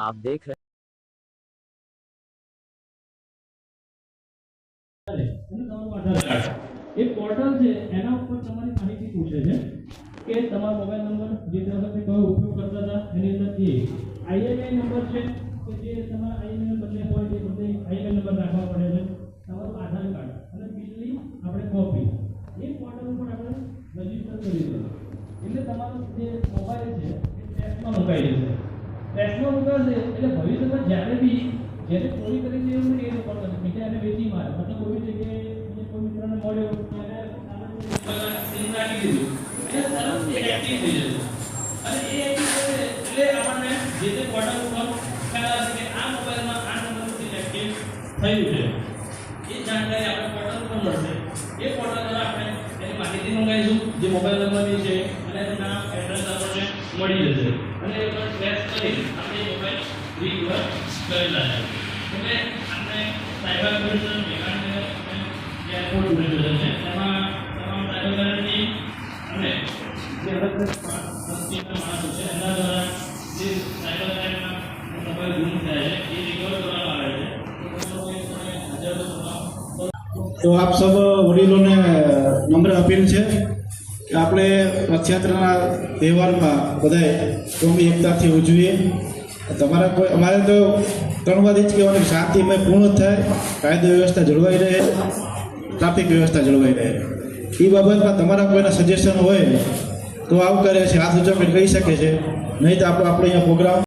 आप देख रहे एक पोर्टल છે એના ઉપર તમારી માહિતી પૂછે છે કે તમારો મોબાઈલ નંબર જે તે વખતે કયો ઉપયોગ કરતા હતા એની અંદર એ આઈએમઆઈ નંબર છે કે જે તમારા આઈએમઆઈ બદલે હોય તે બદલે આઈએમઆઈ નંબર રાખવા પડે છે તમારું આધાર કાર્ડ અને બિલની આપણે કોપી એ પોર્ટલ ઉપર આપણે રજીસ્ટર કરી દઈએ એટલે તમારો જે મોબાઈલ છે એ ટેસ્ટમાં મુકાઈ જશે ટેસ્ટમાં મુકાશે એટલે ભવિષ્યમાં જ્યારે બી જેને ચોરી કરીને એવું નહીં એ લોકો બીજા એને વેચી મારે મતલબ કોઈ જગ્યાએ કોઈ મિત્રને મળ્યો ત્યારે સીમ રાખી દીધું એટલે તરત એ એક્ટિવ થઈ જશે અને એ એક્ટિવ થશે એટલે આપણને જે તે પોર્ટલ ઉપર ખ્યાલ આવશે કે આ મોબાઈલમાં આ નંબરથી એક્ટિવ થયું છે એ જાણકારી આપણે પોર્ટલ ઉપર મળશે એ પોર્ટલ દ્વારા આપણે એની માહિતી મંગાવીશું જે મોબાઈલ નંબરની છે અને એનું નામ એડ્રેસ આપણને મળી જશે અને એ પર ટ્રેસ કરી આપણે એ મોબાઈલ રિકવર કરેલા છે એટલે આપણે સાયબર ક્રાઇમ મેકાનિઝમ એરપોર્ટ મેનેજર છે એમાં તમામ સાયબર ક્રાઇમની અને જે અલગ સંસ્થાના માણસો છે એના દ્વારા જે સાયબર ક્રાઇમના મોબાઈલ ગુમ થાય છે એ રિકવર કરવામાં આવે છે તો આપ સૌ વડીલોને નમ્ર અપીલ છે કે આપણે રથયાત્રાના તહેવારમાં બધાએ કોમી એકતાથી ઉજવીએ તમારા કોઈ અમારે તો ત્રણ વાત જ કહેવાની શાંતિમય પૂર્ણ થાય કાયદો વ્યવસ્થા જળવાઈ રહે ટ્રાફિક વ્યવસ્થા જળવાઈ રહે એ બાબતમાં તમારા કોઈના સજેશન હોય તો આવકારે છે હાથ ઊંચો કરી કહી શકે છે નહીં તો આપણે અહીંયા પ્રોગ્રામ